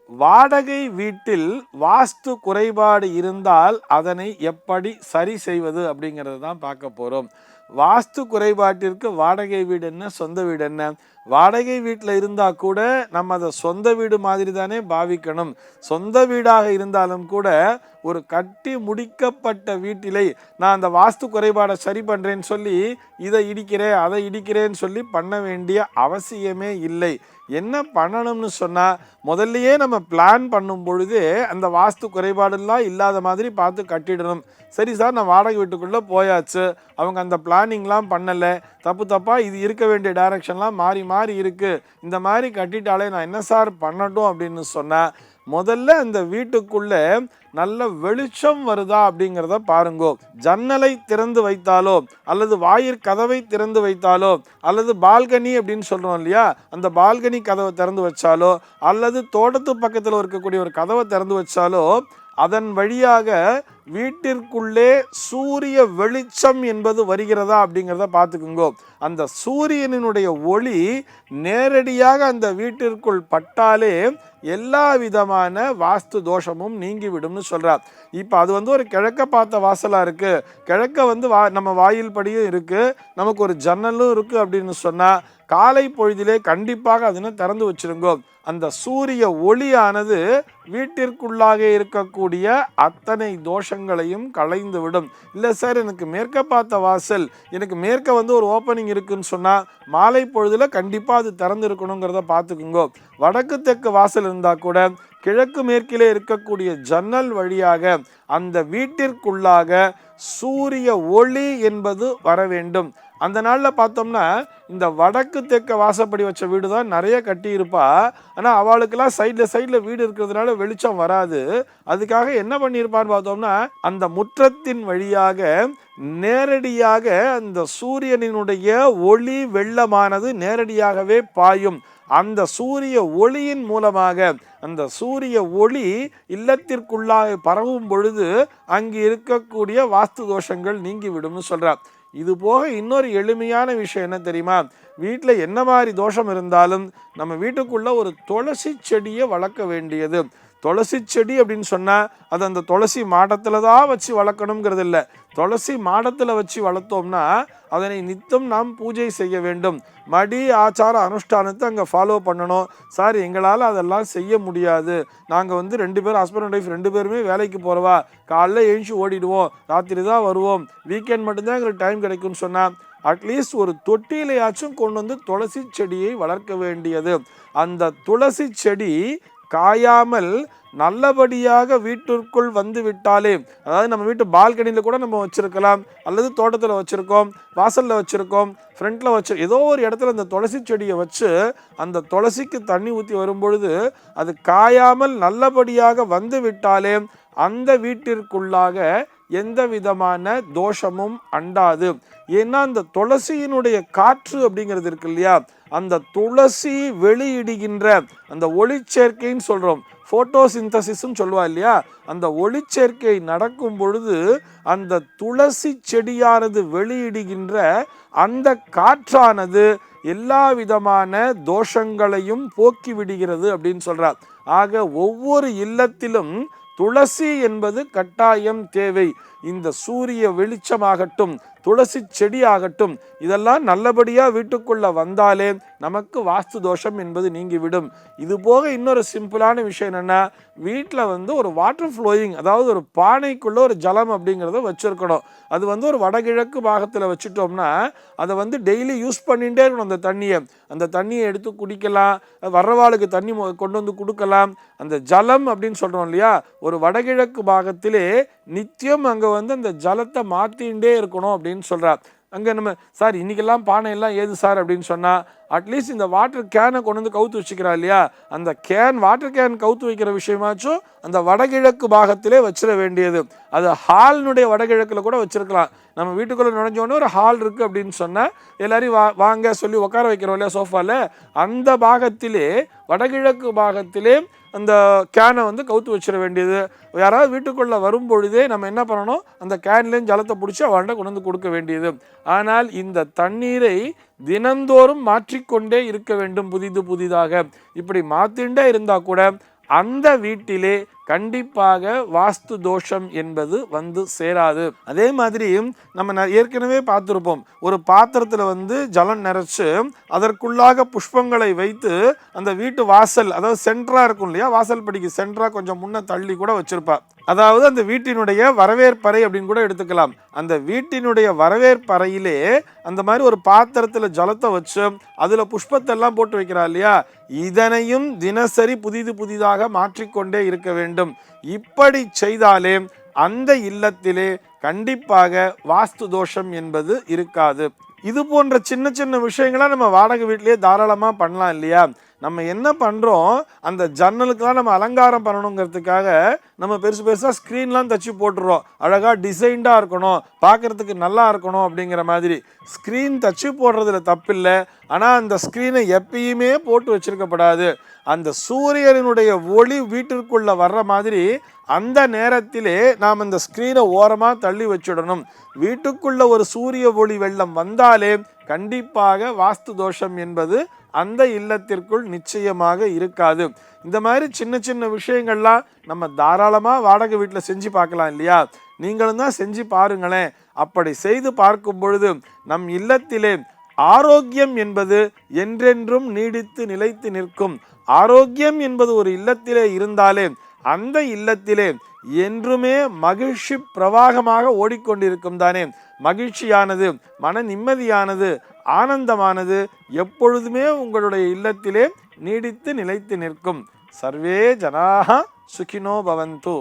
வாடகை வீட்டில் வாஸ்து குறைபாடு இருந்தால் அதனை எப்படி சரி செய்வது அப்படிங்கிறது தான் பார்க்க போகிறோம். வாஸ்து குறைபாட்டிற்கு வாடகை வீடு என்ன, சொந்த வீடு என்ன? வாடகை வீட்டில் இருந்தால் கூட நம்ம அதை சொந்த வீடு மாதிரி தானே பாவிக்கணும். சொந்த வீடாக இருந்தாலும் கூட ஒரு கட்டி முடிக்கப்பட்ட வீட்டிலே நான் அந்த வாஸ்து குறைபாடை சரி பண்ணுறேன்னு சொல்லி இதை இடிக்கிறேன் அதை இடிக்கிறேன்னு சொல்லி பண்ண வேண்டிய அவசியமே இல்லை. என்ன பண்ணணும்னு சொன்னால், முதல்லையே நம்ம பிளான் பண்ணும் பொழுது அந்த வாஸ்து குறைபாடெல்லாம் இல்லாத மாதிரி பார்த்து கட்டிடணும். சரி சார், நான் வாடகை வீட்டுக்குள்ளே போயாச்சு, அவங்க அந்த பிளானிங்லாம் பண்ணலை, தப்பாக இது இருக்க வேண்டிய டைரக்ஷன்லாம் மாறி மாறி இருக்குது, இந்த மாதிரி கட்டிட்டாலே நான் என்ன சார் பண்ணட்டும் அப்படின்னு சொன்னால், முதல்ல அந்த வீட்டுக்குள்ளே நல்ல வெளிச்சம் வருதா அப்படிங்கிறத பாருங்கோ. ஜன்னலை திறந்து வைத்தாலோ அல்லது வாயிற் கதவை திறந்து வைத்தாலோ அல்லது பால்கனி அப்படின்னு சொல்கிறோம் இல்லையா, அந்த பால்கனி கதவை திறந்து வச்சாலோ அல்லது தோட்டத்து பக்கத்தில் இருக்கக்கூடிய ஒரு கதவை திறந்து வச்சாலோ அதன் வழியாக வீட்டிற்குள்ளே சூரிய வெளிச்சம் என்பது வருகிறதா அப்படிங்கிறத பார்த்துக்குங்கோ. அந்த சூரியனுடைய ஒளி நேரடியாக அந்த வீட்டிற்குள் பட்டாலே எல்லா விதமான வாஸ்து தோஷமும் நீங்கிவிடும்னு சொல்கிறார். இப்போ அது ஒரு கிழக்க பார்த்த வாசலாக இருக்குது, கிழக்க நம்ம வாயில் படியும் இருக்குது, நமக்கு ஒரு ஜன்னலும் இருக்குது அப்படின்னு சொன்னால் காலை பொழுதிலே கண்டிப்பாக அதனை திறந்து வச்சிருங்கோ. அந்த சூரிய ஒளியானது வீட்டிற்குள்ளாக இருக்கக்கூடிய அத்தனை தோஷங்களையும் களைந்து விடும். இல்லை சார், எனக்கு மேற்க பார்த்த வாசல், எனக்கு மேற்க ஒரு ஓப்பனிங் இருக்குன்னு சொன்னால் மாலை பொழுதில் கண்டிப்பாக அது திறந்து இருக்கணுங்கிறத பார்த்துக்குங்கோ. வடக்கு தெற்கு வாசல் இருந்தால் கூட கிழக்கு மேற்கிலே இருக்கக்கூடிய ஜன்னல் வழியாக அந்த வீட்டிற்குள்ளாக சூரிய ஒளி என்பது வர வேண்டும். அந்த நாளில் பார்த்தோம்னா இந்த வடக்கு தெற்க வாசப்படி வச்ச வீடு தான் நிறைய கட்டி இருப்பா. ஆனால் அவளுக்கெல்லாம் சைடில் வீடு இருக்கிறதுனால வெளிச்சம் வராது. அதுக்காக என்ன பண்ணியிருப்பான்னு பார்த்தோம்னா, அந்த முற்றத்தின் வழியாக நேரடியாக அந்த சூரியனினுடைய ஒளி வெள்ளமானது நேரடியாகவே பாயும். அந்த சூரிய ஒளியின் மூலமாக அந்த சூரிய ஒளி இல்லத்திற்குள்ளாக பரவும் பொழுது அங்கு இருக்கக்கூடிய வாஸ்து தோஷங்கள் நீங்கிவிடும்னு சொல்கிறார். இது போக இன்னொரு எளிமையான விஷயம் என்ன தெரியுமா? வீட்டில் என்ன மாதிரி தோஷம் இருந்தாலும் நம்ம வீட்டுக்குள்ளே ஒரு துளசி செடியை வளர்க்க வேண்டியது. துளசி செடி அப்படின்னு சொன்னால் அது அந்த துளசி மாடத்தில் தான் வச்சு வளர்க்கணுங்கிறது இல்லை. துளசி மாடத்தில் வச்சு வளர்த்தோம்னா அதனை நித்தம் நாம் பூஜை செய்ய வேண்டும். மடி ஆச்சார அனுஷ்டானத்தை அங்கே ஃபாலோ பண்ணணும். சார், எங்களால் அதெல்லாம் செய்ய முடியாது, நாங்கள் 2 பேரும் ஹஸ்பண்ட் அண்ட் ஒய்ஃப் 2 பேருமே வேலைக்கு போகிறவா, காலைல எழுந்து ஓடிடுவோம், ராத்திரி தான் வருவோம், வீக்கெண்ட் மட்டும்தான் எங்களுக்கு டைம் கிடைக்கும்னு சொன்னால் அட்லீஸ்ட் ஒரு தொட்டியிலையாச்சும் கொண்டு துளசி செடியை வளர்க்க வேண்டியது. அந்த துளசி செடி காயாமல் நல்லபடியாக வீட்டிற்குள் வந்து விட்டாலே, அதாவது நம்ம வீட்டு பால்கனியில் கூட நம்ம வச்சுருக்கலாம், அல்லது தோட்டத்தில் வச்சுருக்கோம், வாசலில் வச்சுருக்கோம், ஃப்ரண்ட்டில் ஏதோ ஒரு இடத்துல அந்த துளசி செடியை வச்சு அந்த துளசிக்கு தண்ணி ஊற்றி வரும்பொழுது அது காயாமல் நல்லபடியாக வந்து விட்டாலே அந்த வீட்டிற்குள்ளாக எந்த விதமான தோஷமும் அண்டாது. ஏன்னா அந்த துளசியினுடைய காற்று அப்படிங்கிறது இருக்கு இல்லையா, அந்த துளசி வெளியிடுகின்ற அந்த ஒளிச்சேர்க்கைன்னு சொல்கிறோம், ஃபோட்டோசிந்தசிஸ்ன்னு சொல்லுவா இல்லையா, அந்த ஒளிச்சேர்க்கை நடக்கும் பொழுது அந்த துளசி செடியானது வெளியிடுகின்ற அந்த காற்றானது எல்லா விதமான தோஷங்களையும் போக்கி விடுகிறது அப்படின்னு சொல்கிறார். ஆக ஒவ்வொரு இல்லத்திலும் துளசி என்பது கட்டாயம் தேவை. இந்த சூரிய வெளிச்சமாகட்டும், துளசி செடி ஆகட்டும், இதெல்லாம் நல்லபடியாக வீட்டுக்குள்ளே வந்தாலே நமக்கு வாஸ்து தோஷம் என்பது நீங்கிவிடும். இது போக இன்னொரு சிம்பிளான விஷயம் என்னென்னா, வீட்டில் ஒரு வாட்டர் ஃப்ளோயிங், அதாவது ஒரு பானைக்குள்ளே ஒரு ஜலம் அப்படிங்கிறத வச்சுருக்கணும். அது ஒரு வடகிழக்கு பாகத்தில் வச்சுட்டோம்னா அதை டெய்லி யூஸ் பண்ணிகிட்டே இருக்கணும். அந்த தண்ணியை எடுத்து குடிக்கலாம், வர்றவாளுக்கு தண்ணி கொண்டு கொடுக்கலாம். அந்த ஜலம் அப்படின்னு சொல்கிறோம் இல்லையா, ஒரு வடகிழக்கு பாகத்திலே நித்தியம் அங்கே அந்த ஜலத்தை மாற்றிகிட்டே இருக்கணும் அப்படின்னு சொல்கிறார். அங்கே நம்ம சார் இன்றைக்கெல்லாம் பானை எல்லாம் ஏது சார் அப்படின்னு சொன்னால், அட்லீஸ்ட் இந்த வாட்டர் கேனை கொண்டு கவுத்து வச்சுக்கிறா இல்லையா, அந்த வாட்டர் கேன் கவுத்து வைக்கிற விஷயமாச்சும் அந்த வடகிழக்கு பாகத்திலே வச்சிட வேண்டியது. அது ஹால்னுடைய வடகிழக்கில் கூட வச்சுருக்கலாம். நம்ம வீட்டுக்குள்ளே நுழைஞ்சோடனே ஒரு ஹால் இருக்குது அப்படின்னு சொன்னால் எல்லாரையும் வாங்க சொல்லி உட்கார வைக்கிறோம் இல்லையா சோஃபாவில், அந்த பாகத்திலே வடகிழக்கு பாகத்திலே அந்த கேனை கவுத்து வச்சிட வேண்டியது. யாராவது வீட்டுக்குள்ளே வரும்பொழுதே நம்ம என்ன பண்ணணும், அந்த கேன்லேயும் ஜலத்தை பிடிச்சி அவன்கிட்ட கொண்டு கொடுக்க வேண்டியது. ஆனால் இந்த தண்ணீரை தினந்தோறும் மாற்றிக்கொண்டே இருக்க வேண்டும், புதிதாக. இப்படி மாற்றிண்டே இருந்தால் கூட அந்த வீட்டிலே கண்டிப்பாக வாஸ்து தோஷம் என்பது வந்து சேராது. அதே மாதிரி நம்ம ஏற்கனவே பார்த்துருப்போம், ஒரு பாத்திரத்தில் ஜலம் நிறைச்சு அதற்குள்ளாக புஷ்பங்களை வைத்து அந்த வீட்டு வாசல், அதாவது சென்டரா இருக்கும் இல்லையா, வாசல் படிக்கு சென்டரா கொஞ்சம் முன்ன தள்ளி கூட வச்சிருப்பா. அதாவது அந்த வீட்டினுடைய வரவேற்பறை அப்படின்னு கூட எடுத்துக்கலாம். அந்த வீட்டினுடைய வரவேற்பறையிலே அந்த மாதிரி ஒரு பாத்திரத்தில் ஜலத்தை வச்சு அதுல புஷ்பத்தை எல்லாம் போட்டு வைக்கிறா இல்லையா, இதனையும் தினசரி புதிதாக மாற்றிக்கொண்டே இருக்க வேண்டும். இப்படி செய்தாலே அந்த இல்லத்திலே கண்டிப்பாக வாஸ்து தோஷம் என்பது இருக்காது. இது போன்ற சின்ன சின்ன விஷயங்களா நம்ம வாடகை வீட்டிலேயே தாராளமா பண்ணலாம் இல்லையா. நம்ம என்ன பண்றோம், அந்த ஜன்னலுக்கெல்லாம் நம்ம அலங்காரம் பண்ணணுங்கிறதுக்காக நம்ம பெருசா ஸ்க்ரீன்லாம் தச்சு போட்டுறோம். அழகா டிசைன்டா இருக்கணும், பார்க்கறதுக்கு நல்லா இருக்கணும் அப்படிங்கிற மாதிரி ஸ்க்ரீன் தச்சு போடுறதுல தப்பில்லை. ஆனால் அந்த ஸ்க்ரீனை எப்பயுமே போட்டு வச்சிருக்கப்படாது. அந்த சூரியனுடைய ஒளி வீட்டிற்குள்ள வர்ற மாதிரி அந்த நேரத்திலே நாம் அந்த ஸ்க்ரீனை ஓரமாக தள்ளி வச்சுடணும். வீட்டுக்குள்ள ஒரு சூரிய ஒளி வெள்ளம் வந்தாலே கண்டிப்பாக வாஸ்து தோஷம் என்பது அந்த இல்லத்திற்குள் நிச்சயமாக இருக்காது. இந்த மாதிரி சின்ன சின்ன விஷயங்கள்லாம் நம்ம தாராளமாக வாடகை வீட்டில் செஞ்சு பார்க்கலாம் இல்லையா. நீங்களும் தான் செஞ்சு பாருங்களேன். அப்படி செய்து பார்க்கும் பொழுது நம் இல்லத்திலே ஆரோக்கியம் என்பது என்றென்றும் நீடித்து நிலைத்து நிற்கும். ஆரோக்கியம் என்பது ஒரு இல்லத்திலே இருந்தாலே அந்த இல்லத்திலே என்றுமே மகிழ்ச்சி பிரவாகமாக ஓடிக்கொண்டிருக்கும் தானே. மகிழ்ச்சியானது, மன நிம்மதியானது, ஆனந்தமானது எப்பொழுதுமே உங்களுடைய இல்லத்திலே நீடித்து நிலைத்து நிற்கும். சர்வே ஜனாஹ சுகினோ பவந்து.